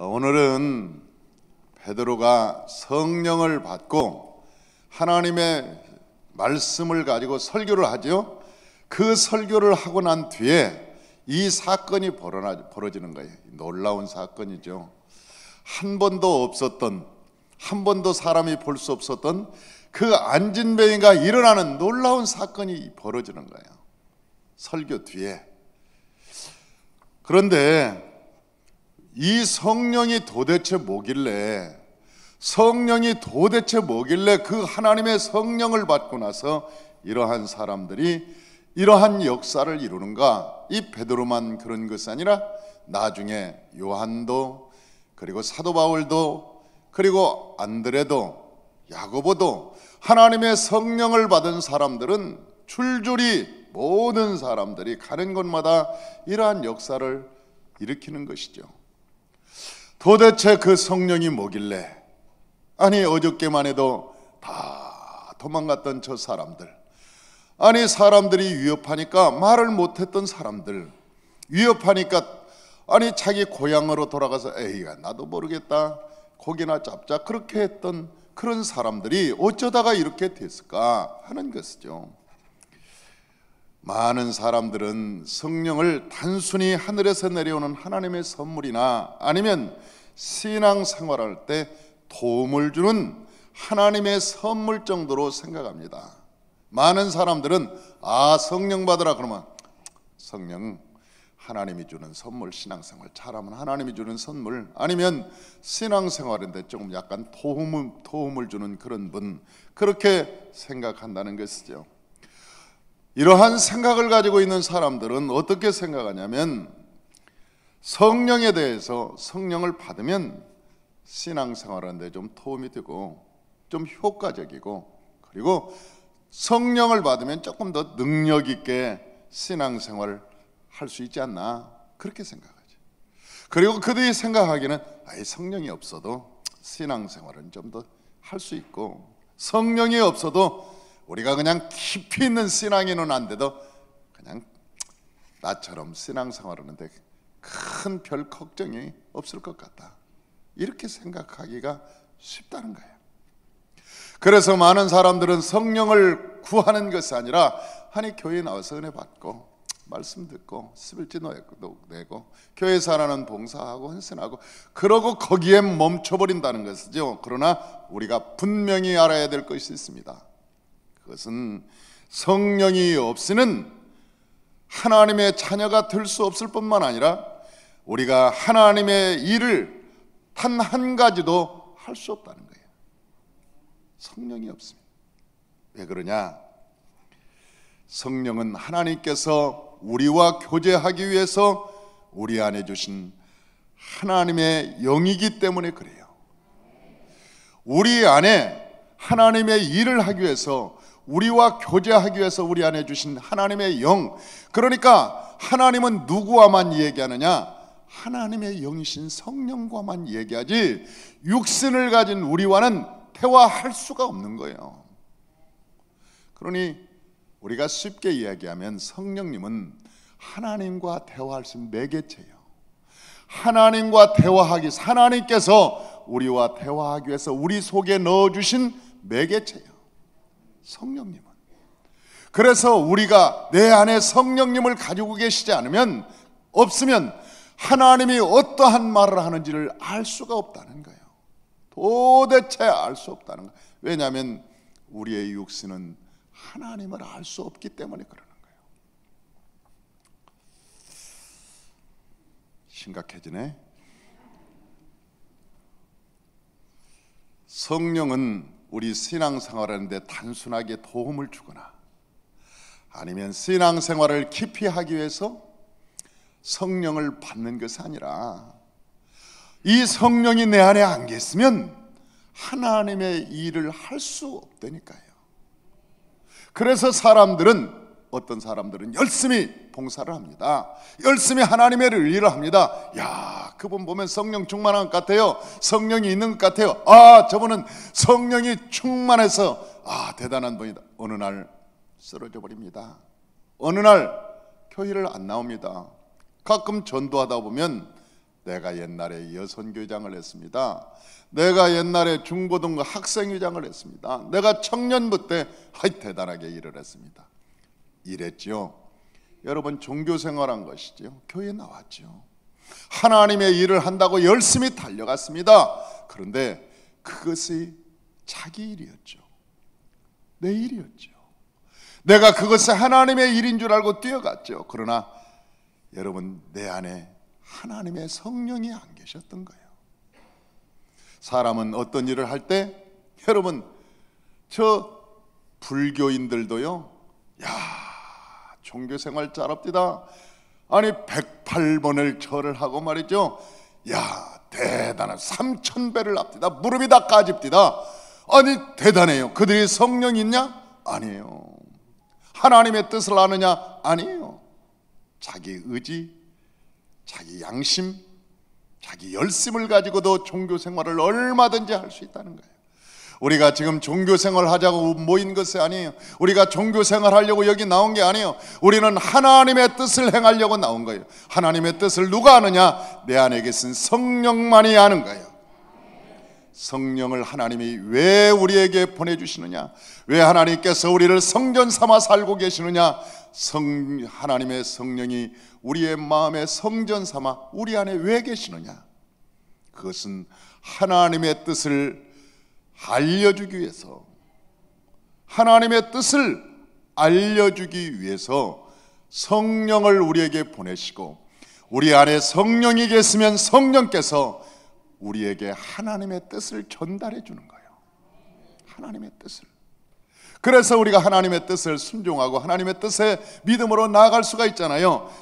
오늘은 베드로가 성령을 받고 하나님의 말씀을 가지고 설교를 하죠. 그 설교를 하고 난 뒤에 이 사건이 벌어지는 거예요. 놀라운 사건이죠. 한 번도 사람이 볼 수 없었던 그 안진뱅이가 일어나는 놀라운 사건이 벌어지는 거예요. 설교 뒤에. 그런데 이 성령이 도대체 뭐길래 그 하나님의 성령을 받고 나서 이러한 사람들이 이러한 역사를 이루는가? 이 베드로만 그런 것이 아니라 나중에 요한도, 그리고 사도 바울도, 그리고 안드레도, 야고보도 하나님의 성령을 받은 사람들은 줄줄이 모든 사람들이 가는 곳마다 이러한 역사를 일으키는 것이죠. 도대체 그 성령이 뭐길래? 아니, 어저께만 해도 다 도망갔던 저 사람들, 아니 사람들이 위협하니까 말을 못했던 사람들, 위협하니까 아니 자기 고향으로 돌아가서 에이가 나도 모르겠다 고기나 잡자 그렇게 했던 그런 사람들이 어쩌다가 이렇게 됐을까 하는 것이죠. 많은 사람들은 성령을 단순히 하늘에서 내려오는 하나님의 선물이나 아니면 신앙생활할 때 도움을 주는 하나님의 선물 정도로 생각합니다. 많은 사람들은 성령 받으라 그러면 성령 하나님이 주는 선물, 신앙생활 잘하면 하나님이 주는 선물, 아니면 신앙생활인데 조금 약간 도움을 주는 그런 분, 그렇게 생각한다는 것이죠. 이러한 생각을 가지고 있는 사람들은 어떻게 생각하냐면 성령에 대해서 성령을 받으면 신앙생활하는데 좀 도움이 되고 좀 효과적이고, 그리고 성령을 받으면 조금 더 능력 있게 신앙생활을 할 수 있지 않나 그렇게 생각하죠. 그리고 그들이 생각하기는 성령이 없어도 신앙생활은 좀 더 할 수 있고, 성령이 없어도 우리가 그냥 깊이 있는 신앙인은 안 돼도 그냥 나처럼 신앙생활하는데 큰 별 걱정이 없을 것 같다, 이렇게 생각하기가 쉽다는 거예요. 그래서 많은 사람들은 성령을 구하는 것이 아니라 교회에 나와서 은혜 받고 말씀 듣고 11조 내고 교회에서 하나는 봉사하고 헌신하고 그러고 거기에 멈춰버린다는 것이죠. 그러나 우리가 분명히 알아야 될 것이 있습니다. 그것은 성령이 없이는 하나님의 자녀가 될 수 없을 뿐만 아니라 우리가 하나님의 일을 단 한 가지도 할 수 없다는 거예요. 성령이 없습니다. 왜 그러냐? 성령은 하나님께서 우리와 교제하기 위해서 우리 안에 주신 하나님의 영이기 때문에 그래요. 우리 안에 하나님의 일을 하기 위해서, 우리와 교제하기 위해서 우리 안에 주신 하나님의 영, 그러니까 하나님은 누구와만 얘기하느냐? 하나님의 영이신 성령과만 얘기하지 육신을 가진 우리와는 대화할 수가 없는 거예요. 그러니 우리가 쉽게 이야기하면 성령님은 하나님과 대화할 수 있는 매개체예요. 하나님과 하나님께서 우리와 대화하기 위해서 우리 속에 넣어주신 매개체예요, 성령님은. 그래서 우리가 내 안에 성령님을 가지고 계시지 없으면 하나님이 어떠한 말을 하는지를 알 수가 없다는 거예요. 도대체 알 수 없다는 거예요. 왜냐하면 우리의 육신은 하나님을 알 수 없기 때문에 그러는 거예요. 심각해지네. 성령은 우리 신앙생활하는데 단순하게 도움을 주거나 아니면 신앙생활을 깊이 하기 위해서 성령을 받는 것이 아니라, 이 성령이 내 안에 안 계시면 하나님의 일을 할 수 없다니까요. 그래서 어떤 사람들은 열심히 봉사를 합니다. 열심히 하나님의 일을 합니다. 그분 보면 성령 충만한 것 같아요. 성령이 있는 것 같아요. 저분은 성령이 충만해서 대단한 분이다. 어느 날 쓰러져 버립니다. 어느 날 교회를 안 나옵니다. 가끔 전도하다 보면 내가 옛날에 여선교장을 했습니다. 내가 옛날에 중고등부 학생회장을 했습니다. 내가 청년부 때 대단하게 일을 했습니다. 이랬죠. 여러분, 종교생활한 것이죠. 교회에 나왔죠. 하나님의 일을 한다고 열심히 달려갔습니다. 그런데 그것이 자기 일이었죠. 내 일이었죠. 내가 그것이 하나님의 일인 줄 알고 뛰어갔죠. 그러나 여러분, 내 안에 하나님의 성령이 안 계셨던 거예요. 사람은 어떤 일을 할 때, 여러분, 저 불교인들도요, 야, 종교생활 짜랍디다. 아니 108번을 절을 하고 말이죠. 야, 대단한 3000배를 합디다. 무릎이 다 까집디다. 아니 대단해요. 그들이 성령이 있냐? 아니에요. 하나님의 뜻을 아느냐? 아니에요. 자기 의지, 자기 양심, 자기 열심을 가지고도 종교생활을 얼마든지 할 수 있다는 거예요. 우리가 지금 종교생활 하자고 모인 것이 아니에요. 우리가 종교생활 하려고 여기 나온 게 아니에요. 우리는 하나님의 뜻을 행하려고 나온 거예요. 하나님의 뜻을 누가 아느냐? 내 안에 계신 성령만이 아는 거예요. 성령을 하나님이 왜 우리에게 보내주시느냐? 왜 하나님께서 우리를 성전 삼아 살고 계시느냐? 하나님의 성령이 우리의 마음에 성전 삼아 우리 안에 왜 계시느냐? 그것은 하나님의 뜻을 알려주기 위해서, 하나님의 뜻을 알려주기 위해서 성령을 우리에게 보내시고, 우리 안에 성령이 계시면 성령께서 우리에게 하나님의 뜻을 전달해 주는 거예요. 하나님의 뜻을. 그래서 우리가 하나님의 뜻을 순종하고 하나님의 뜻에 믿음으로 나아갈 수가 있잖아요.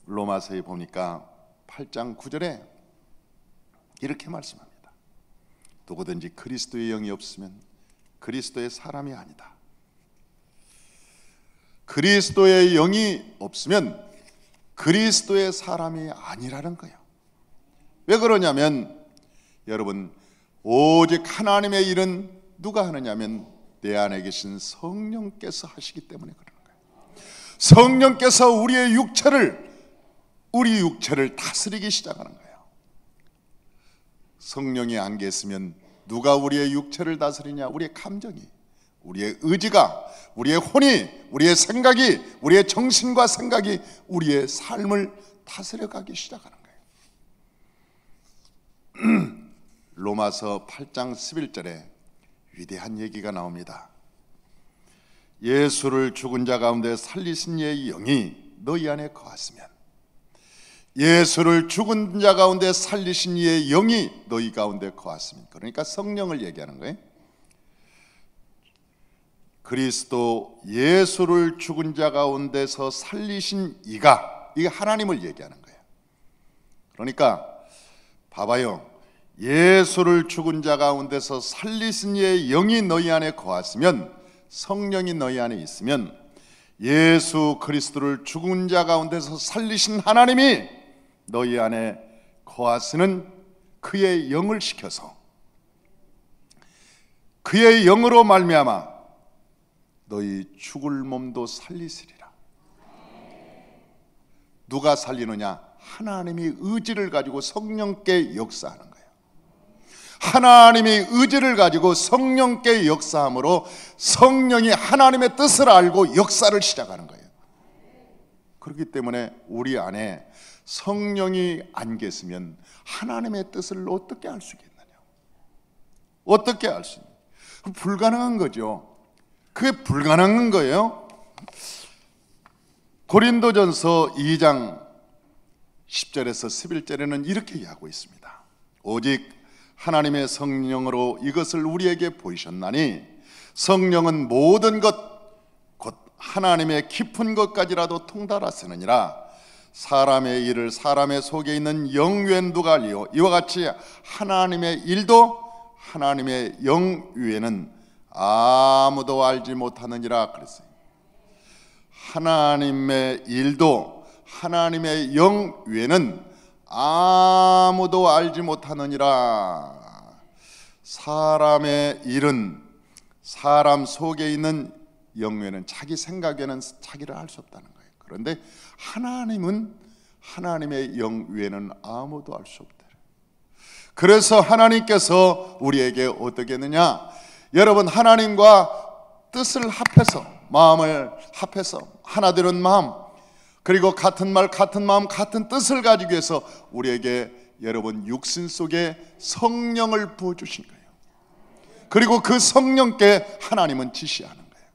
로마서에 보니까 8장 9절에 이렇게 말씀합니다. 누구든지 그리스도의 영이 없으면 그리스도의 사람이 아니다. 그리스도의 영이 없으면 그리스도의 사람이 아니라는 거예요. 왜 그러냐면, 여러분, 오직 하나님의 일은 누가 하느냐면 내 안에 계신 성령께서 하시기 때문에 그러는 거예요. 성령께서 우리 육체를 다스리기 시작하는 거예요. 성령이 안 계시면 누가 우리의 육체를 다스리냐? 우리의 감정이, 우리의 의지가, 우리의 혼이, 우리의 생각이, 우리의 정신과 생각이 우리의 삶을 다스려가기 시작하는 거예요. 로마서 8장 11절에 위대한 얘기가 나옵니다. 예수를 죽은 자 가운데 살리신 이의 영이 너희 안에 거하시면, 예수를 죽은 자 가운데 살리신 이의 영이 너희 가운데 거하시면, 그러니까 성령을 얘기하는 거예요. 그리스도 예수를 죽은 자 가운데서 살리신 이가, 이게 하나님을 얘기하는 거예요. 그러니까 봐봐요. 예수를 죽은 자 가운데서 살리신 이의 영이 너희 안에 거하시면, 성령이 너희 안에 있으면, 예수 그리스도를 죽은 자 가운데서 살리신 하나님이 너희 안에 거하시는 그의 영을 시켜서 그의 영으로 말미암아 너희 죽을 몸도 살리시리라. 누가 살리느냐? 하나님이 의지를 가지고 성령께 역사하는 거예요. 하나님이 의지를 가지고 성령께 역사함으로 성령이 하나님의 뜻을 알고 역사를 시작하는 거예요. 그렇기 때문에 우리 안에 성령이 안 계시면 하나님의 뜻을 어떻게 알 수 있겠느냐? 어떻게 알 수 있느냐? 불가능한 거죠. 그게 불가능한 거예요. 고린도전서 2장 10절에서 11절에는 이렇게 이야기하고 있습니다. 오직 하나님의 성령으로 이것을 우리에게 보이셨나니 성령은 모든 것 곧 하나님의 깊은 것까지라도 통달하시느니라. 사람의 일을 사람의 속에 있는 영 외엔 누가 알리요? 이와 같이 하나님의 일도 하나님의 영 외에는 아무도 알지 못하느니라 그랬어요. 하나님의 일도 하나님의 영 외에는 아무도 알지 못하느니라. 사람의 일은 사람 속에 있는 영 외에는, 자기 생각에는 자기를 알 수 없다는 거예요. 그런데 하나님은 하나님의 영 외에는 아무도 알 수 없다. 그래서 하나님께서 우리에게 어떻게 했느냐? 여러분, 하나님과 뜻을 합해서, 마음을 합해서 하나 되는 마음, 그리고 같은 말, 같은 마음, 같은 뜻을 가지기 위해서 우리에게 여러분 육신 속에 성령을 부어주신 거예요. 그리고 그 성령께 하나님은 지시하는 거예요.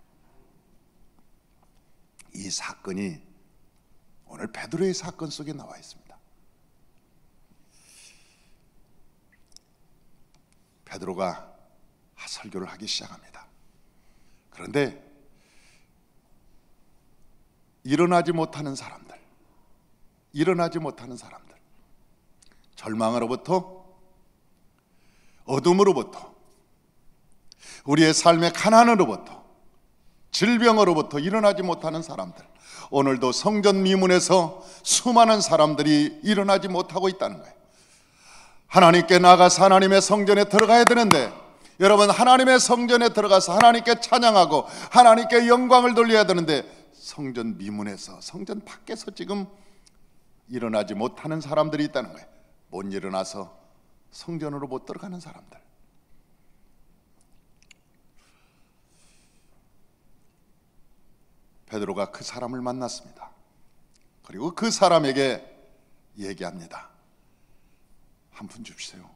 이 사건이 오늘 베드로의 사건 속에 나와 있습니다. 베드로가 설교를 하기 시작합니다. 그런데 일어나지 못하는 사람들, 절망으로부터, 어둠으로부터, 우리의 삶의 가난으로부터, 질병으로부터 일어나지 못하는 사람들, 오늘도 성전 미문에서 수많은 사람들이 일어나지 못하고 있다는 거예요. 하나님께 나가서 하나님의 성전에 들어가야 되는데, 여러분, 하나님의 성전에 들어가서 하나님께 찬양하고 하나님께 영광을 돌려야 되는데, 성전 미문에서, 성전 밖에서 지금 일어나지 못하는 사람들이 있다는 거예요. 못 일어나서 성전으로 못 들어가는 사람들. 베드로가 그 사람을 만났습니다. 그리고 그 사람에게 얘기합니다. 한 푼 주세요.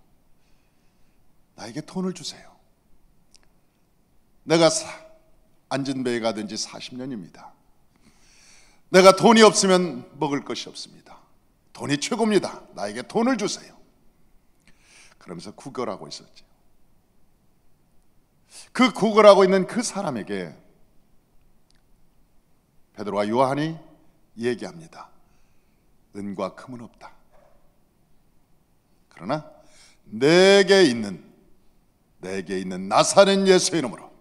나에게 돈을 주세요. 내가 안진배에 가든 지 40년입니다. 내가 돈이 없으면 먹을 것이 없습니다. 돈이 최고입니다. 나에게 돈을 주세요. 그러면서 구걸하고 있었죠. 그 구걸하고 있는 그 사람에게 베드로와 요한이 얘기합니다. 은과 금은 없다. 그러나 내게 있는 나사렛 예수의 이름으로,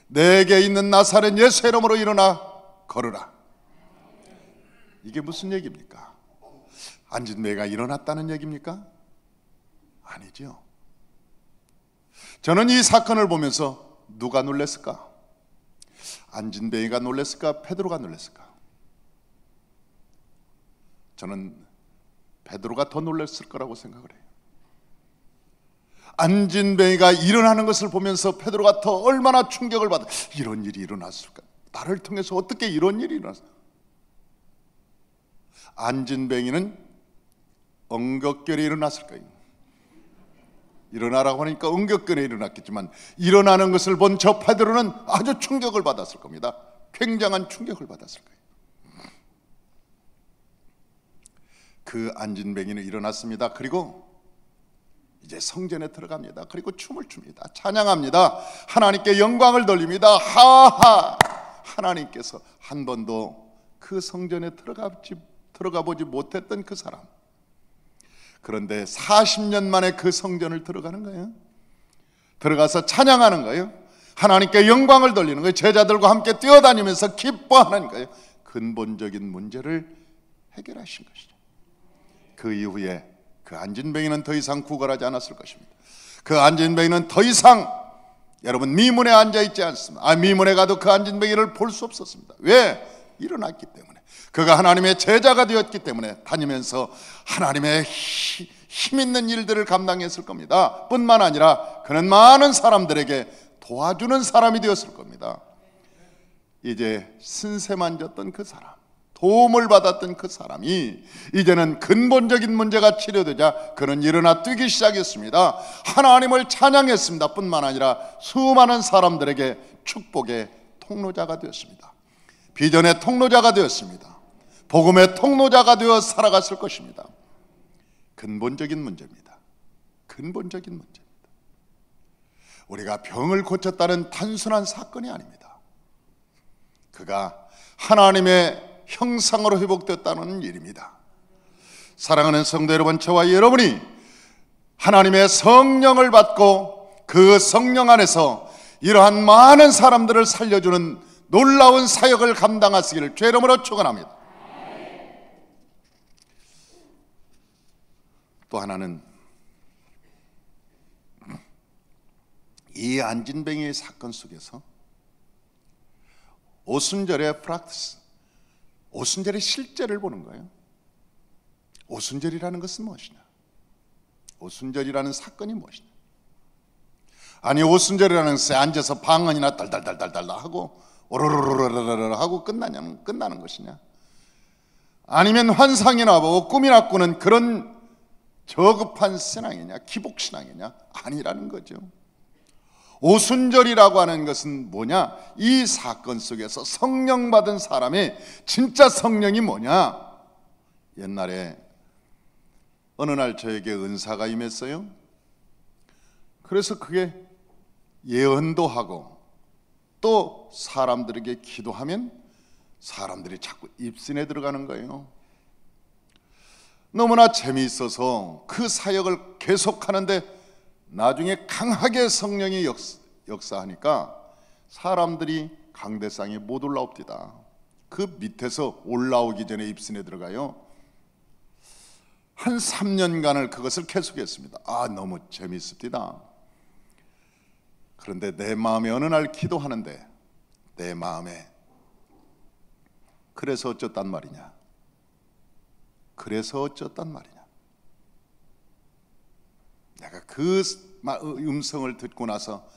내게 있는 나사렛 예수의 이름으로 일어나 걸으라. 이게 무슨 얘기입니까? 안진배가 일어났다는 얘기입니까? 아니죠. 저는 이 사건을 보면서 누가 놀랐을까? 안진배가 놀랐을까? 베드로가 놀랐을까? 저는 베드로가 더 놀랐을 거라고 생각을 해요. 안진뱅이가 일어나는 것을 보면서 베드로가 더 얼마나 충격을 받아. 이런 일이 일어났을까? 나를 통해서 어떻게 이런 일이 일어났을까? 안진뱅이는 엉겁결에 일어났을 거예요. 일어나라고 하니까 엉겁결에 일어났겠지만, 일어나는 것을 본 저 베드로는 아주 충격을 받았을 겁니다. 굉장한 충격을 받았을 거예요. 그 안진뱅이는 일어났습니다. 그리고 이제 성전에 들어갑니다. 그리고 춤을 춥니다. 찬양합니다. 하나님께 영광을 돌립니다. 하하! 하나님께서 한 번도 그 성전에 들어가 보지 못했던 그 사람, 그런데 40년 만에 그 성전을 들어가는 거예요. 들어가서 찬양하는 거예요. 하나님께 영광을 돌리는 거예요. 제자들과 함께 뛰어다니면서 기뻐하는 거예요. 근본적인 문제를 해결하신 것이죠. 그 이후에 그 안진뱅이는 더 이상 구걸하지 않았을 것입니다. 그 안진뱅이는 더 이상 여러분 미문에 앉아있지 않습니다. 미문에 가도 그 안진뱅이를 볼 수 없었습니다. 왜? 일어났기 때문에. 그가 하나님의 제자가 되었기 때문에 다니면서 하나님의 힘있는 일들을 감당했을 겁니다. 뿐만 아니라 그는 많은 사람들에게 도와주는 사람이 되었을 겁니다. 이제 신세만 졌던 그 사람, 도움을 받았던 그 사람이 이제는 근본적인 문제가 치료되자 그는 일어나 뛰기 시작했습니다. 하나님을 찬양했습니다. 뿐만 아니라 수많은 사람들에게 축복의 통로자가 되었습니다. 비전의 통로자가 되었습니다. 복음의 통로자가 되어 살아갔을 것입니다. 근본적인 문제입니다. 근본적인 문제입니다. 우리가 병을 고쳤다는 단순한 사건이 아닙니다. 그가 하나님의 형상으로 회복됐다는 일입니다. 사랑하는 성도 여러분, 저와 여러분이 하나님의 성령을 받고 그 성령 안에서 이러한 많은 사람들을 살려주는 놀라운 사역을 감당하시기를 주의 이름으로 축원합니다. 또 하나는 이 안진뱅이의 사건 속에서 오순절의 프락티스, 오순절의 실제를 보는 거예요. 오순절이라는 것은 무엇이냐? 오순절이라는 사건이 무엇이냐? 아니, 오순절이라는 것에 앉아서 방언이나 달달달달달 하고 오로로로로로로 하고 끝나는 것이냐? 아니면 환상이나 보고 꿈이나 꾸는 그런 저급한 신앙이냐? 기복신앙이냐? 아니라는 거죠. 오순절이라고 하는 것은 뭐냐? 이 사건 속에서 성령 받은 사람의 진짜 성령이 뭐냐? 옛날에 어느 날 저에게 은사가 임했어요. 그래서 그게 예언도 하고 또 사람들에게 기도하면 사람들이 자꾸 입신에 들어가는 거예요. 너무나 재미있어서 그 사역을 계속하는데 나중에 강하게 성령이 역사하니까 사람들이 강대상에 못 올라옵니다. 그 밑에서 올라오기 전에 입신에 들어가요. 한 3년간을 그것을 계속했습니다. 너무 재미있습니다. 그런데 내 마음에 어느 날 기도하는데 내 마음에 그래서 어쩌단 말이냐? 그래서 어쩌단 말이냐? 내가 그 음성을 듣고 나서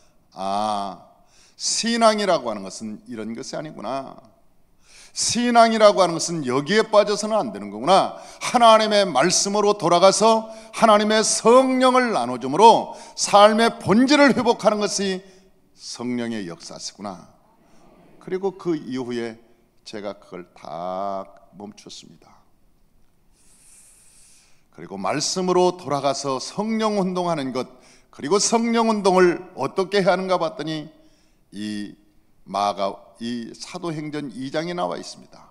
신앙이라고 하는 것은 이런 것이 아니구나. 신앙이라고 하는 것은 여기에 빠져서는 안 되는 거구나. 하나님의 말씀으로 돌아가서 하나님의 성령을 나눠줌으로 삶의 본질을 회복하는 것이 성령의 역사시구나. 그리고 그 이후에 제가 그걸 다 멈췄습니다. 그리고 말씀으로 돌아가서 성령 운동하는 것, 그리고 성령 운동을 어떻게 해야 하는가 봤더니 이 사도행전 2장에 나와 있습니다.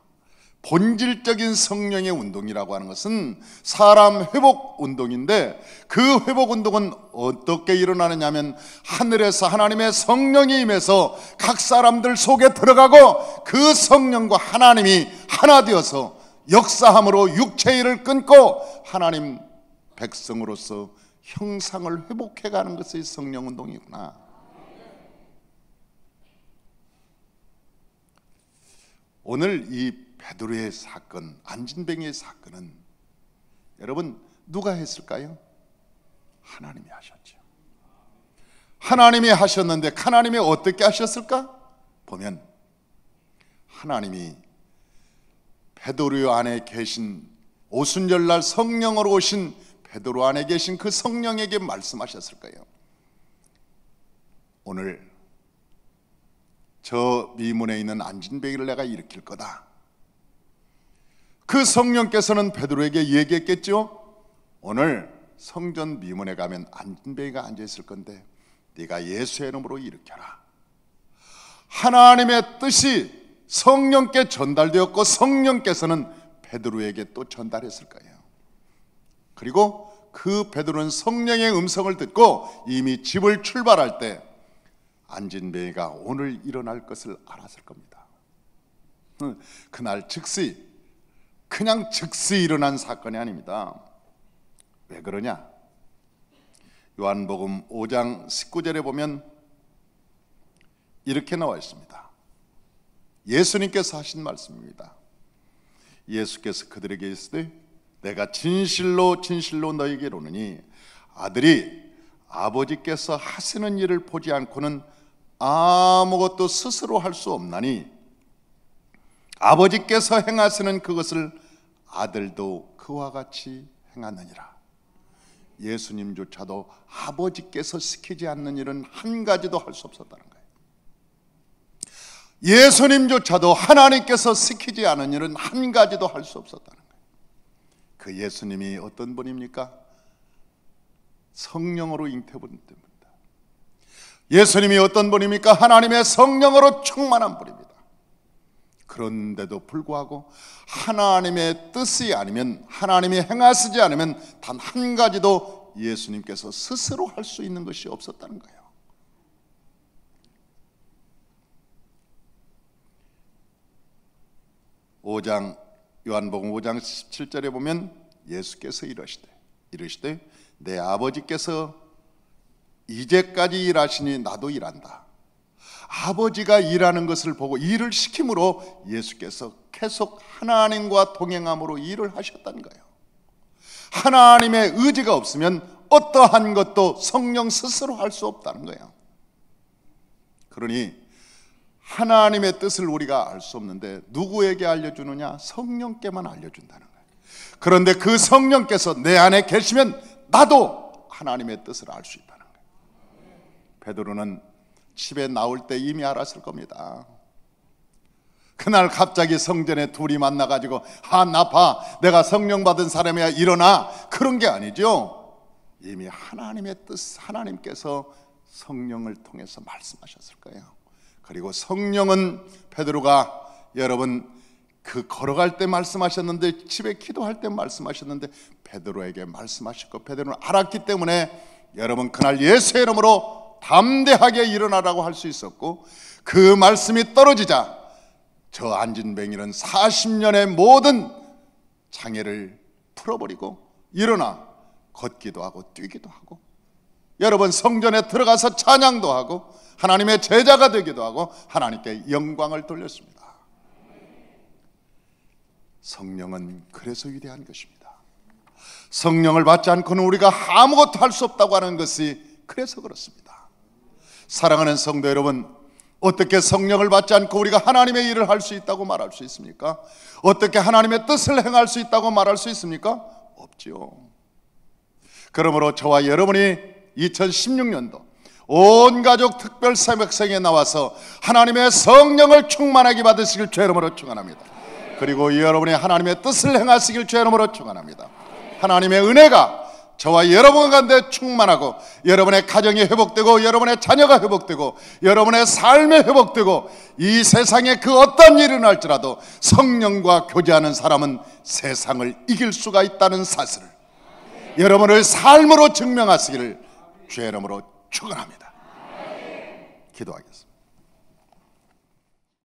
본질적인 성령의 운동이라고 하는 것은 사람 회복 운동인데 그 회복 운동은 어떻게 일어나느냐 하면 하늘에서 하나님의 성령이 임해서 각 사람들 속에 들어가고 그 성령과 하나님이 하나 되어서 역사함으로 육체의 일을 끊고 하나님 백성으로서 형상을 회복해가는 것이 성령 운동이구나. 오늘 이 베드로의 사건, 안진뱅이의 사건은 여러분 누가 했을까요? 하나님이 하셨죠. 하나님이 하셨는데 하나님이 어떻게 하셨을까? 보면 하나님이 베드로 안에 계신 오순절날 성령으로 오신 베드로 안에 계신 그 성령에게 말씀하셨을 거예요. 오늘 저 미문에 있는 안진뱅이를 내가 일으킬 거다. 그 성령께서는 베드로에게 얘기했겠죠. 오늘 성전 미문에 가면 안진뱅이가 앉아있을 건데 네가 예수의 이름으로 일으켜라. 하나님의 뜻이 성령께 전달되었고 성령께서는 베드로에게 또 전달했을 거예요. 그리고 그 베드로는 성령의 음성을 듣고 이미 집을 출발할 때 안진뱅이가 오늘 일어날 것을 알았을 겁니다. 그날 즉시, 그냥 즉시 일어난 사건이 아닙니다. 왜 그러냐? 요한복음 5장 19절에 보면 이렇게 나와 있습니다. 예수님께서 하신 말씀입니다. 예수께서 그들에게 이르시되 내가 진실로 진실로 너희에게 이르노니 아들이 아버지께서 하시는 일을 보지 않고는 아무것도 스스로 할 수 없나니 아버지께서 행하시는 그것을 아들도 그와 같이 행하느니라. 예수님조차도 아버지께서 시키지 않는 일은 한 가지도 할 수 없었다는 거예요. 예수님조차도 하나님께서 시키지 않은 일은 한 가지도 할 수 없었다는 거예요. 그 예수님이 어떤 분입니까? 성령으로 잉태분 때문입니다. 예수님이 어떤 분입니까? 하나님의 성령으로 충만한 분입니다. 그런데도 불구하고 하나님의 뜻이 아니면, 하나님이 행하시지 않으면 단 한 가지도 예수님께서 스스로 할 수 있는 것이 없었다는 거예요. 요한복음 5장 17절에 보면 예수께서 이르시되 내 아버지께서 이제까지 일하시니 나도 일한다. 아버지가 일하는 것을 보고 일을 시킴으로 예수께서 계속 하나님과 동행함으로 일을 하셨다는 거예요. 하나님의 의지가 없으면 어떠한 것도 성령 스스로 할 수 없다는 거예요. 그러니 하나님의 뜻을 우리가 알 수 없는데 누구에게 알려주느냐? 성령께만 알려준다는 거예요. 그런데 그 성령께서 내 안에 계시면 나도 하나님의 뜻을 알 수 있다는 거예요. 베드로는 집에 나올 때 이미 알았을 겁니다. 그날 갑자기 성전에 둘이 만나가지고 나파 내가 성령 받은 사람이야 일어나, 그런 게 아니죠. 이미 하나님의 뜻, 하나님께서 성령을 통해서 말씀하셨을 거예요. 그리고 성령은 베드로가 여러분 그 걸어갈 때 말씀하셨는데, 집에 기도할 때 말씀하셨는데 베드로에게 말씀하셨고 베드로는 알았기 때문에 여러분 그날 예수의 이름으로 담대하게 일어나라고 할 수 있었고, 그 말씀이 떨어지자 저 안진뱅이는 40년의 모든 장애를 풀어버리고 일어나 걷기도 하고 뛰기도 하고, 여러분 성전에 들어가서 찬양도 하고 하나님의 제자가 되기도 하고 하나님께 영광을 돌렸습니다. 성령은 그래서 위대한 것입니다. 성령을 받지 않고는 우리가 아무것도 할 수 없다고 하는 것이 그래서 그렇습니다. 사랑하는 성도 여러분, 어떻게 성령을 받지 않고 우리가 하나님의 일을 할 수 있다고 말할 수 있습니까? 어떻게 하나님의 뜻을 행할 수 있다고 말할 수 있습니까? 없지요. 그러므로 저와 여러분이 2016년도 온 가족 특별 새벽성에 나와서 하나님의 성령을 충만하게 받으시길 주의 이름으로 축원합니다. 그리고 여러분이 하나님의 뜻을 행하시길 주의 이름으로 축원합니다. 하나님의 은혜가 저와 여러분 가운데 충만하고 여러분의 가정이 회복되고 여러분의 자녀가 회복되고 여러분의 삶이 회복되고 이 세상에 그 어떤 일이 날지라도 성령과 교제하는 사람은 세상을 이길 수가 있다는 사실을 여러분의 삶으로 증명하시기를 주의 이름으로 축원합니다. 기도하겠습니다.